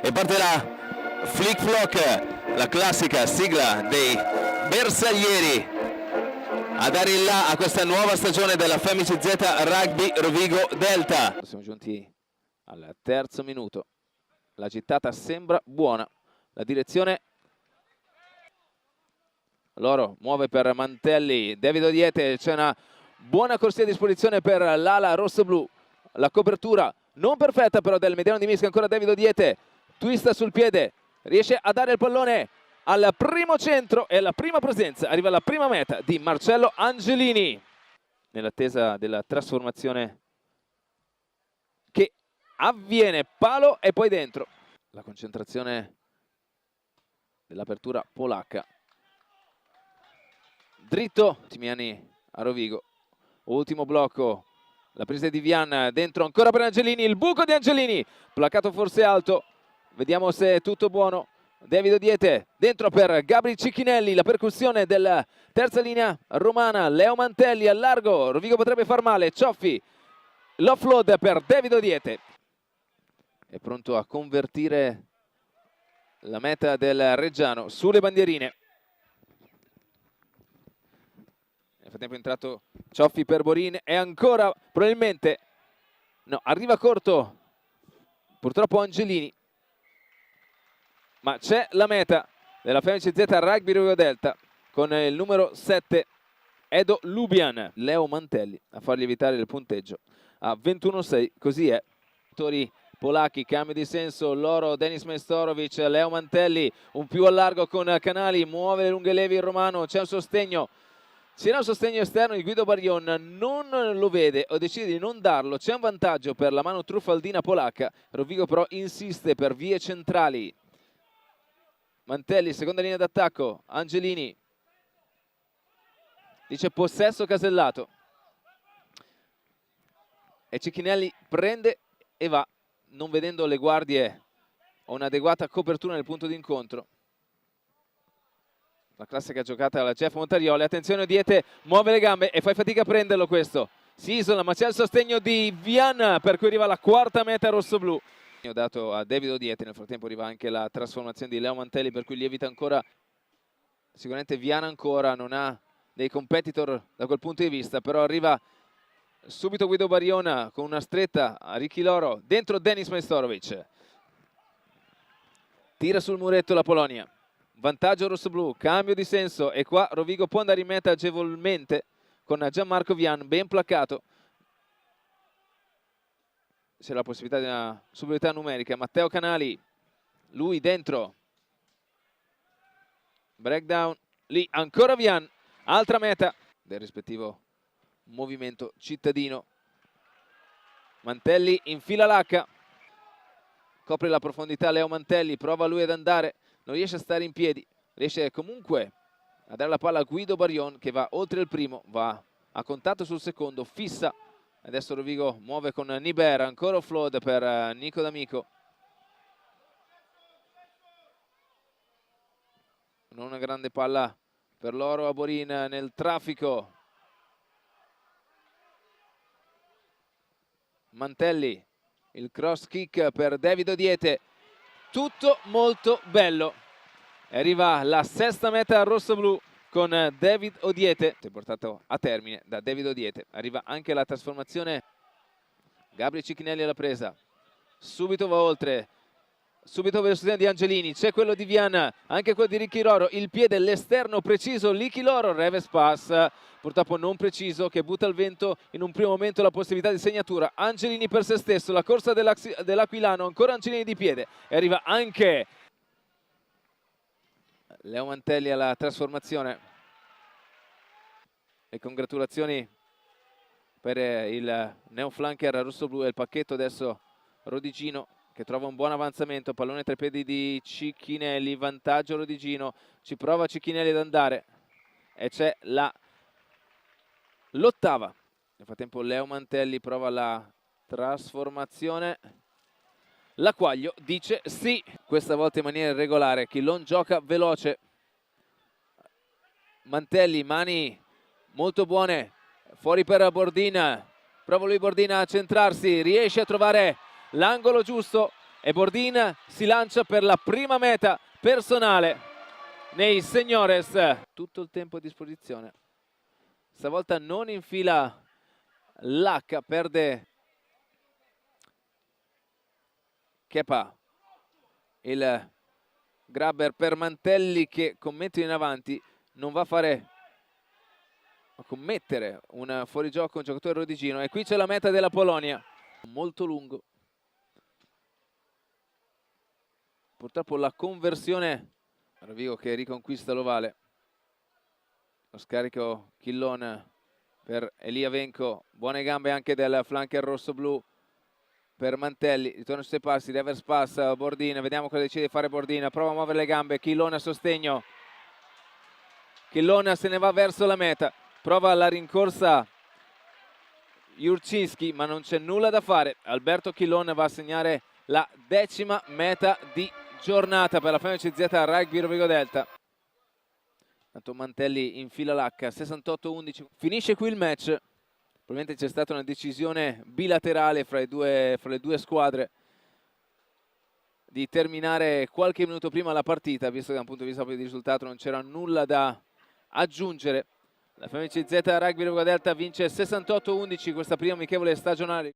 e parte la Flick Flock, la classica sigla dei bersaglieri, a dare il là a questa nuova stagione della FMCZ Rugby Rovigo Delta. Siamo giunti al terzo minuto, la gittata sembra buona, la direzione, Loro muove per Mantelli, David Odiete, c'è una buona corsia a disposizione per l'ala rosso-blu, la copertura non perfetta però del mediano di mischia, ancora David Odiete, twista sul piede, riesce a dare il pallone al primo centro e alla prima presenza, arriva alla prima meta di Marcello Angelini, nell'attesa della trasformazione che avviene, palo e poi dentro. La concentrazione dell'apertura polacca. Dritto, Timiani a Rovigo. Ultimo blocco, la presa di Vian, dentro ancora per Angelini, il buco di Angelini, placato forse alto, vediamo se è tutto buono. David Odiete, dentro per Gabri Cicchinelli, la percussione della terza linea romana, Leo Mantelli al largo, Rovigo potrebbe far male, Cioffi, l'offload per David Odiete. È pronto a convertire la meta del Reggiano sulle bandierine. Nel frattempo è entrato Cioffi per Borin e ancora probabilmente, no, arriva corto, purtroppo Angelini. Ma c'è la meta della FMCZ Rugby Rovigo Delta con il numero 7 Edo Lubian, Leo Mantelli a fargli evitare il punteggio a 21-6, così è. Polacchi, cambio di senso, Loro, Denis Mestorovic, Leo Mantelli, un più a largo con Canali, muove le lunghe levi il romano, c'è un sostegno. C'era un sostegno esterno di Guido Barion, non lo vede o decide di non darlo, c'è un vantaggio per la mano truffaldina polacca, Rovigo però insiste per vie centrali. Mantelli, seconda linea d'attacco, Angelini, dice possesso casellato. E Cicchinelli prende e va, non vedendo le guardie o un'adeguata copertura nel punto d'incontro. La classica giocata alla Jeff Montarioli, attenzione Odiete, muove le gambe e fai fatica a prenderlo questo. Si isola ma c'è il sostegno di Vian per cui arriva la quarta meta rosso-blu. Ho dato a David Odiete, nel frattempo arriva anche la trasformazione di Leo Mantelli per cui lievita ancora. Sicuramente Vian ancora non ha dei competitor da quel punto di vista, però arriva subito Guido Bariona con una stretta a Ricky Loro, dentro Denis Mestorovic. Tira sul muretto la Polonia. Vantaggio rosso-blu, cambio di senso e qua Rovigo può andare in meta agevolmente con Gianmarco Vian, ben placato. C'è la possibilità di una superiorità numerica. Matteo Canali, lui dentro. Breakdown, lì ancora Vian, altra meta del rispettivo movimento cittadino. Mantelli infila l'H, copre la profondità Leo Mantelli, prova lui ad andare. Non riesce a stare in piedi, riesce comunque a dare la palla a Guido Barion che va oltre il primo, va a contatto sul secondo, fissa. Adesso Rovigo muove con Niber, ancora offload per Nico D'Amico. Non una grande palla per Loro a Borin nel traffico. Mantelli, il cross kick per David Odiete. Tutto molto bello. Arriva la sesta meta rosso-blu con David Odiete, portato a termine da David Odiete. Arriva anche la trasformazione. Gabri Cicchinelli alla presa. Subito va oltre. Subito verso il di Angelini. C'è quello di Vian, anche quello di Ricky Loro. Il piede, l'esterno preciso. Ricky Loro, reverse pass. Purtroppo non preciso, che butta al vento in un primo momento la possibilità di segnatura. Angelini per se stesso, la corsa dell'Aquilano, ancora Angelini di piede e arriva anche Leo Mantelli alla trasformazione. E congratulazioni per il neoflanker rosso-blu e il pacchetto adesso Rodigino che trova un buon avanzamento, pallone tra i piedi di Cicchinelli, vantaggio Rodigino, ci prova Cicchinelli ad andare e c'è l'ottava. Nel frattempo Leo Mantelli prova la trasformazione. L'Acquaglio dice sì, questa volta in maniera regolare. Chillon gioca veloce. Mantelli, mani molto buone, fuori per Bordina. Prova lui Bordina a centrarsi, riesce a trovare l'angolo giusto e Bordin si lancia per la prima meta personale nei Señores. Tutto il tempo a disposizione. Stavolta non infila l'H, perde Kepa. Il grabber per Mantelli che commette in avanti, non va a commettere un fuorigioco un giocatore rodigino, e qui c'è la meta della Polonia, molto lungo. Purtroppo la conversione, Rovigo che riconquista l'ovale. Lo scarico Chillon per Eliavenko, buone gambe anche del flanker rosso-blu per Mantelli, ritorna sui passi, reverse pass, Bordin, vediamo cosa decide di fare Bordin, prova a muovere le gambe, Chillon a sostegno, Chillon se ne va verso la meta, prova la rincorsa Jurczynski, ma non c'è nulla da fare. Alberto Chillon va a segnare la 10ª meta di giornata per la FMCZ Rugby Rovigo Delta. Tanto Mantelli infila l'H, 68-11, finisce qui il match. Probabilmente c'è stata una decisione bilaterale fra le due squadre di terminare qualche minuto prima la partita, visto che da un punto di vista di risultato non c'era nulla da aggiungere. La FMCZ Rugby Rovigo Delta vince 68-11 questa prima amichevole stagionale.